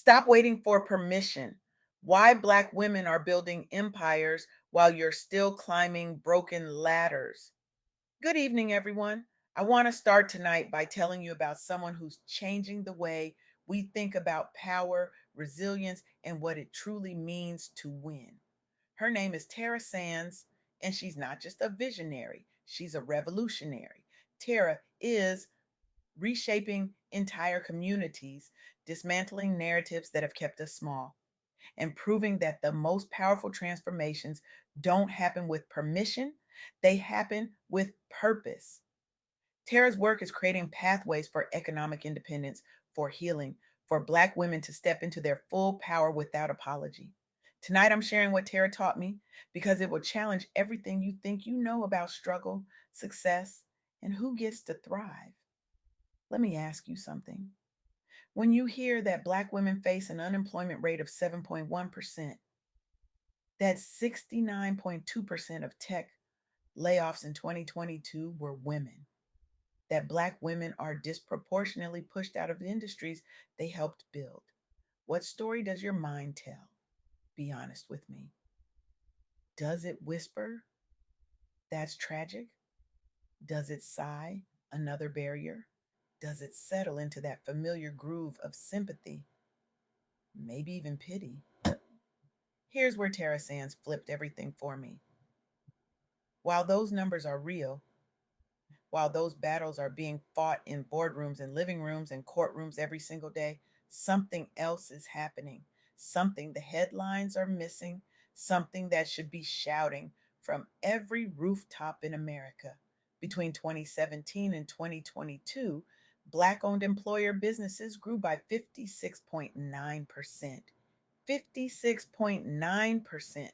Stop waiting for permission. Why Black women are building empires while you're still climbing broken ladders. Good evening, everyone. I want to start tonight by telling you about someone who's changing the way we think about power, resilience, and what it truly means to win. Her name is Terra Sands, and she's not just a visionary, she's a revolutionary. Terra is reshaping entire communities, dismantling narratives that have kept us small, and proving that the most powerful transformations don't happen with permission, they happen with purpose. Tara's work is creating pathways for economic independence, for healing, for Black women to step into their full power without apology. Tonight, I'm sharing what Tara taught me because it will challenge everything you think you know about struggle, success, and who gets to thrive. Let me ask you something. When you hear that Black women face an unemployment rate of 7.1%, that 69.2% of tech layoffs in 2022 were women, that Black women are disproportionately pushed out of the industries they helped build, what story does your mind tell? Be honest with me. Does it whisper, that's tragic? Does it sigh, another barrier? Does it settle into that familiar groove of sympathy, maybe even pity? Here's where Terra Sands flipped everything for me. While those numbers are real, while those battles are being fought in boardrooms and living rooms and courtrooms every single day, something else is happening. Something the headlines are missing, something that should be shouting from every rooftop in America. Between 2017 and 2022, Black owned employer businesses grew by 56.9%. 56.9%.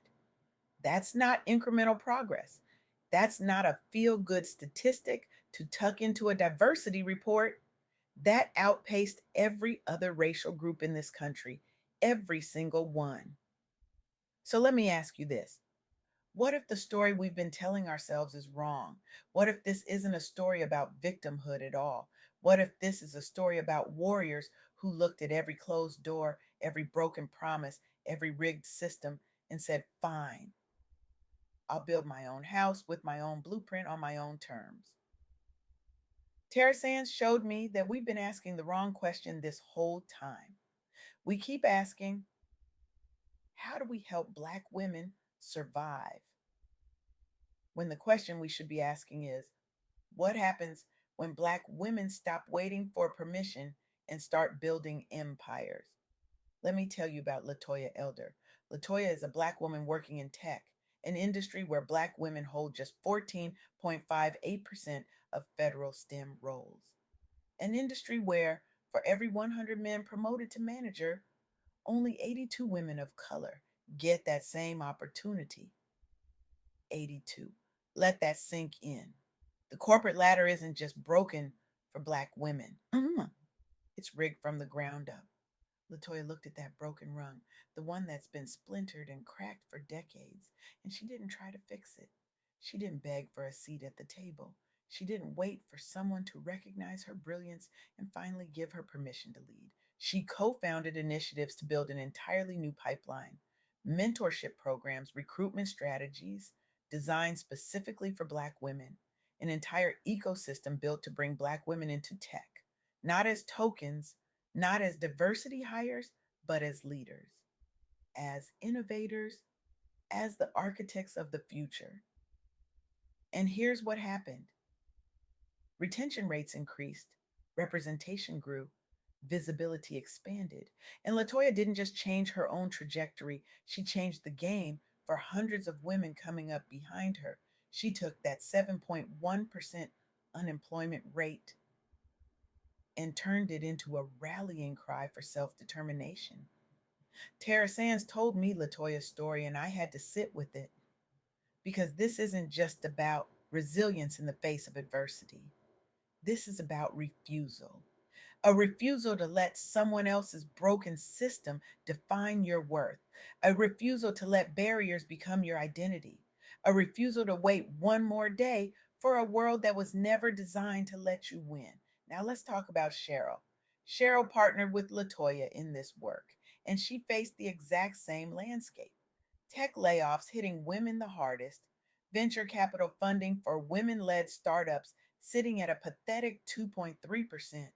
That's not incremental progress. That's not a feel good statistic to tuck into a diversity report. That outpaced every other racial group in this country, every single one. So let me ask you this. What if the story we've been telling ourselves is wrong? What if this isn't a story about victimhood at all? What if this is a story about warriors who looked at every closed door, every broken promise, every rigged system, and said, fine, I'll build my own house with my own blueprint on my own terms? Terra Sands showed me that we've been asking the wrong question this whole time. We keep asking, how do we help Black women survive? When the question we should be asking is, what happens when Black women stop waiting for permission and start building empires? Let me tell you about Latoya Elder. Latoya is a Black woman working in tech, an industry where Black women hold just 14.58% of federal STEM roles. An industry where, for every 100 men promoted to manager, only 82 women of color get that same opportunity. 82. Let that sink in. The corporate ladder isn't just broken for Black women, it's rigged from the ground up. Latoya looked at that broken rung, the one that's been splintered and cracked for decades, and she didn't try to fix it. She didn't beg for a seat at the table. She didn't wait for someone to recognize her brilliance and finally give her permission to lead. She co founded initiatives to build an entirely new pipeline, mentorship programs, recruitment strategies designed specifically for Black women, an entire ecosystem built to bring Black women into tech, not as tokens, not as diversity hires, but as leaders, as innovators, as the architects of the future. And here's what happened: retention rates increased, representation grew, visibility expanded. And Latoya didn't just change her own trajectory, she changed the game for hundreds of women coming up behind her. She took that 7.1% unemployment rate and turned it into a rallying cry for self determination. Tara Sands told me Latoya's story, and I had to sit with it because this isn't just about resilience in the face of adversity. This is about refusal. A refusal to let someone else's broken system define your worth. A refusal to let barriers become your identity. A refusal to wait one more day for a world that was never designed to let you win. Now let's talk about Cheryl. Cheryl partnered with Latoya in this work. and she faced the exact same landscape. Tech layoffs hitting women the hardest, venture capital funding for women led startups sitting at a pathetic 2.3%,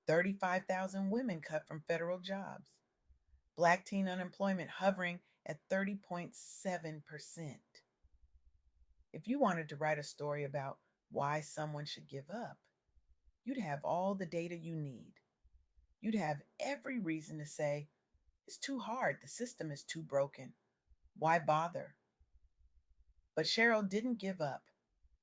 35,000 women cut from federal jobs, Black teen unemployment hovering at 30.7%. If you wanted to write a story about why someone should give up, you'd have all the data you need. You'd have every reason to say, it's too hard, the system is too broken. Why bother? But Cheryl didn't give up.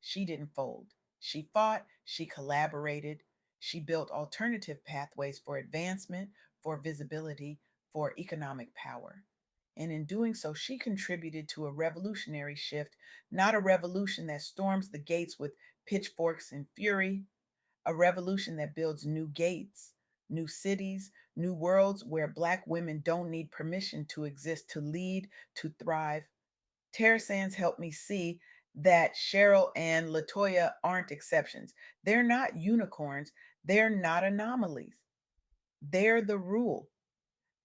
She didn't fold. She fought, she collaborated, she built alternative pathways for advancement, for visibility, for economic power. And in doing so, she contributed to a revolutionary shift, not a revolution that storms the gates with pitchforks and fury, a revolution that builds new gates, new cities, new worlds where Black women don't need permission to exist, to lead, to thrive. Terra Sands helped me see that Cheryl and Latoya aren't exceptions. They're not unicorns. They're not anomalies. They're the rule.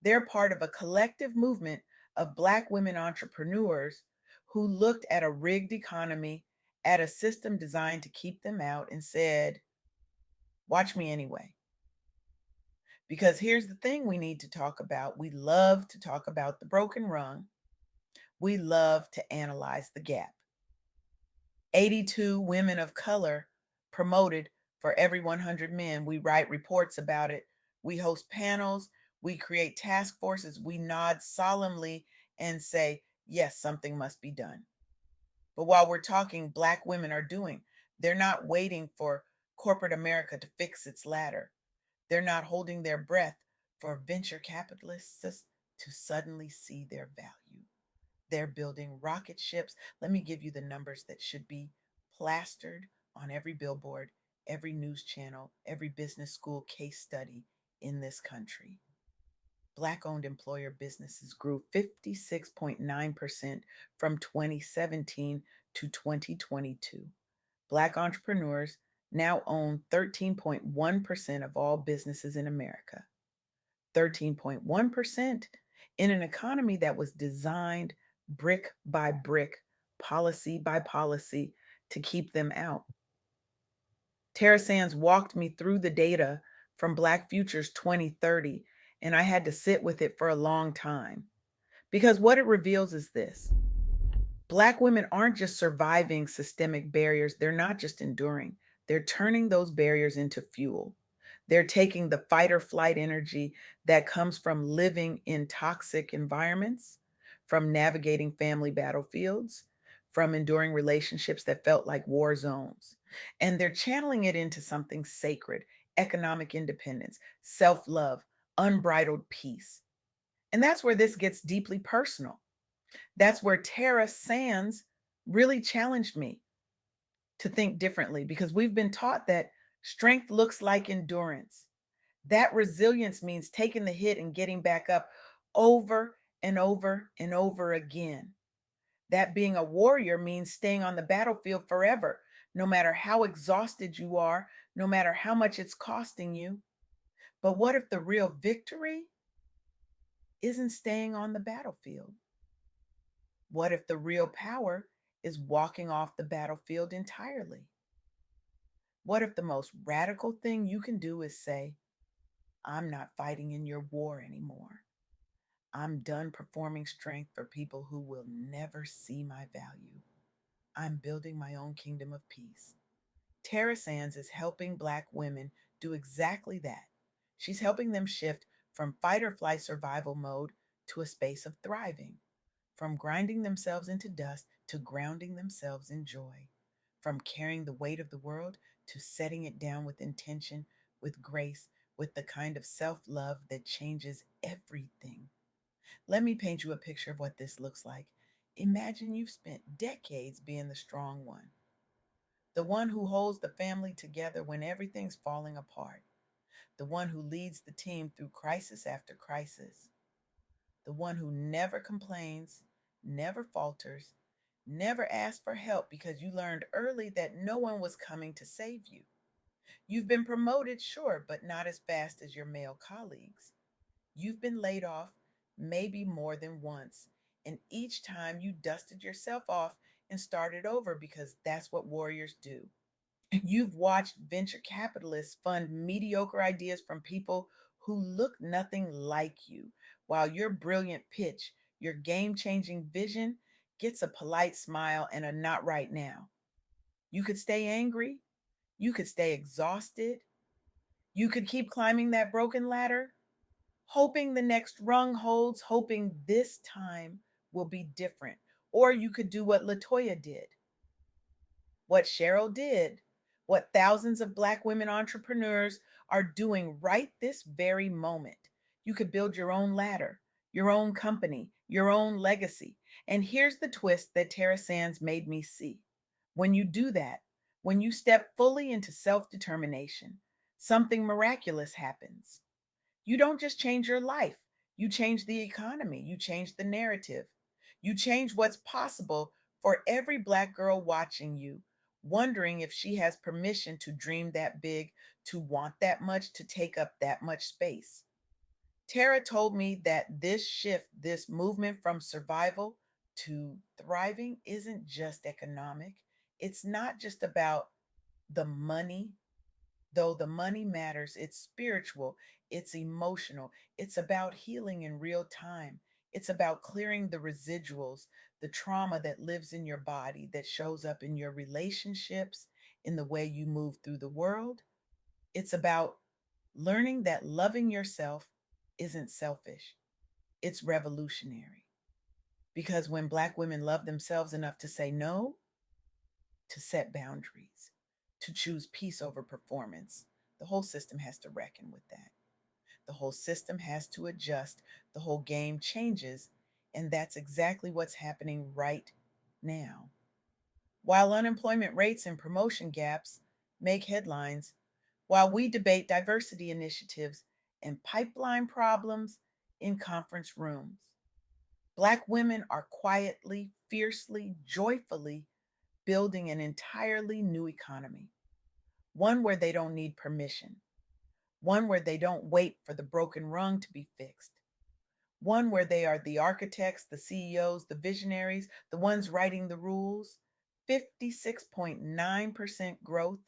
They're part of a collective movement of Black women entrepreneurs who looked at a rigged economy, at a system designed to keep them out, and said, watch me anyway. Because here's the thing we need to talk about. We love to talk about the broken rung, we love to analyze the gap. 82 women of color promoted for every 100 men. We write reports about it. We host panels. We create task forces. We nod solemnly and say, yes, something must be done. But while we're talking, Black women are doing. They're not waiting for corporate America to fix its ladder. They're not holding their breath for venture capitalists to suddenly see their value. They're building rocket ships. Let me give you the numbers that should be plastered on every billboard, every news channel, every business school case study in this country. Black owned employer businesses grew 56.9% from 2017 to 2022. Black entrepreneurs now own 13.1% of all businesses in America. 13.1% in an economy that was designed brick by brick, policy by policy to keep them out. Terra Sands walked me through the data from Black Futures 2030, and I had to sit with it for a long time. Because what it reveals is this: Black women aren't just surviving systemic barriers, they're not just enduring, they're turning those barriers into fuel. They're taking the fight or flight energy that comes from living in toxic environments, from navigating family battlefields, from enduring relationships that felt like war zones. And they're channeling it into something sacred: economic independence, self love, unbridled peace. And that's where this gets deeply personal. That's where Terra Sands really challenged me to think differently, because we've been taught that strength looks like endurance. That resilience means taking the hit and getting back up over and over and over again. That being a warrior means staying on the battlefield forever, no matter how exhausted you are, no matter how much it's costing you. But what if the real victory isn't staying on the battlefield? What if the real power is walking off the battlefield entirely? What if the most radical thing you can do is say, I'm not fighting in your war anymore. I'm done performing strength for people who will never see my value. I'm building my own kingdom of peace. Terra Sands is helping Black women do exactly that. She's helping them shift from fight or flight survival mode to a space of thriving, from grinding themselves into dust to grounding themselves in joy, from carrying the weight of the world to setting it down with intention, with grace, with the kind of self love that changes everything. Let me paint you a picture of what this looks like. Imagine you've spent decades being the strong one, the one who holds the family together when everything's falling apart, the one who leads the team through crisis after crisis, the one who never complains, never falters, never asks for help because you learned early that no one was coming to save you. You've been promoted, sure, but not as fast as your male colleagues. You've been laid off maybe more than once, and each time you dusted yourself off and started over because that's what warriors do. You've watched venture capitalists fund mediocre ideas from people who look nothing like you, while your brilliant pitch, your game changing vision, gets a polite smile and a not right now. You could stay angry, you could stay exhausted, you could keep climbing that broken ladder, hoping the next rung holds, hoping this time will be different. Or you could do what Latoya did, what Cheryl did, what thousands of Black women entrepreneurs are doing right this very moment. You could build your own ladder, your own company, your own legacy. And here's the twist that Terra Sands made me see. When you do that, when you step fully into self determination, something miraculous happens. You don't just change your life, you change the economy, you change the narrative, you change what's possible for every Black girl watching you, wondering if she has permission to dream that big, to want that much, to take up that much space. Tara told me that this shift, this movement from survival to thriving, isn't just economic. It's not just about the money, though the money matters. It's spiritual, it's emotional, it's about healing in real time. It's about clearing the residuals, the trauma that lives in your body, that shows up in your relationships, in the way you move through the world. It's about learning that loving yourself isn't selfish, it's revolutionary. Because when Black women love themselves enough to say no, to set boundaries, to choose peace over performance, the whole system has to reckon with that. The whole system has to adjust. The whole game changes. And that's exactly what's happening right now. While unemployment rates and promotion gaps make headlines, while we debate diversity initiatives and pipeline problems in conference rooms, Black women are quietly, fiercely, joyfully building an entirely new economy, one where they don't need permission, one where they don't wait for the broken rung to be fixed, one where they are the architects, the CEOs, the visionaries, the ones writing the rules. 56.9% growth,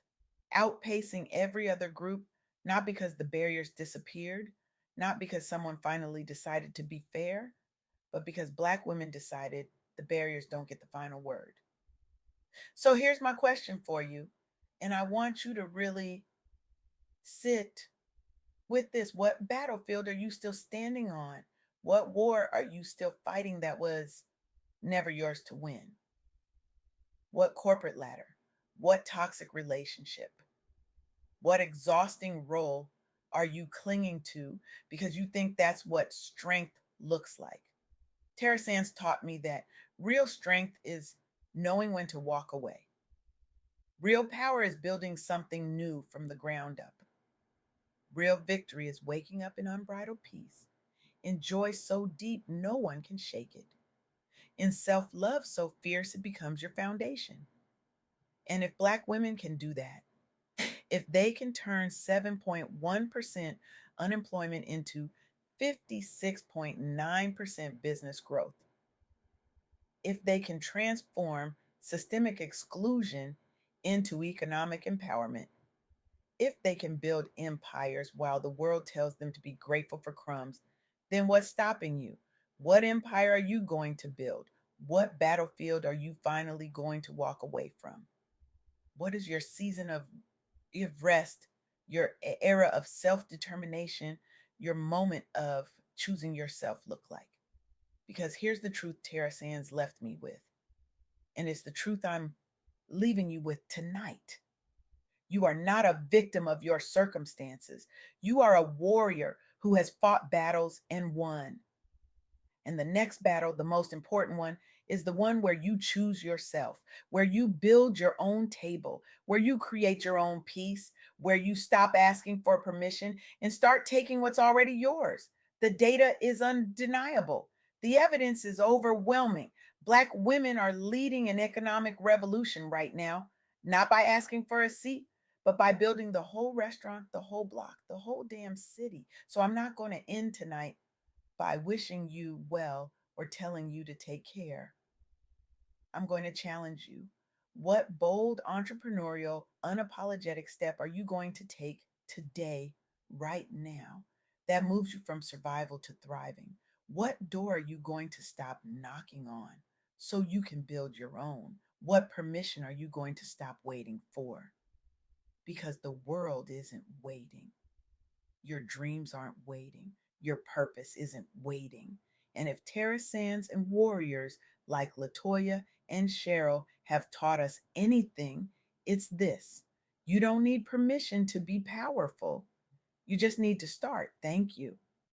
outpacing every other group, not because the barriers disappeared, not because someone finally decided to be fair, but because Black women decided the barriers don't get the final word. So here's my question for you. And I want you to really sit with this. What battlefield are you still standing on? What war are you still fighting that was never yours to win? What corporate ladder? What toxic relationship? What exhausting role are you clinging to because you think that's what strength looks like? Terra Sands taught me that real strength is knowing when to walk away. Real power is building something new from the ground up. Real victory is waking up in unbridled peace, in joy so deep no one can shake it, in self love so fierce it becomes your foundation. And if Black women can do that, if they can turn 7.1% unemployment into 56.9% business growth, if they can transform systemic exclusion into economic empowerment, if they can build empires while the world tells them to be grateful for crumbs, then what's stopping you? What empire are you going to build? What battlefield are you finally going to walk away from? What is your season of rest, your era of self determination, your moment of choosing yourself look like? Because here's the truth Tara Sands left me with, and it's the truth I'm leaving you with tonight. You are not a victim of your circumstances. You are a warrior who has fought battles and won. And the next battle, the most important one, is the one where you choose yourself, where you build your own table, where you create your own peace, where you stop asking for permission and start taking what's already yours. The data is undeniable. The evidence is overwhelming. Black women are leading an economic revolution right now, not by asking for a seat, but by building the whole restaurant, the whole block, the whole damn city. So I'm not going to end tonight by wishing you well or telling you to take care. I'm going to challenge you. What bold, entrepreneurial, unapologetic step are you going to take today, right now, that moves you from survival to thriving? What door are you going to stop knocking on so you can build your own? What permission are you going to stop waiting for? Because the world isn't waiting. Your dreams aren't waiting. Your purpose isn't waiting. And if Terra Sands and warriors like Latoya and Cheryl have taught us anything, it's this: you don't need permission to be powerful. You just need to start. Thank you.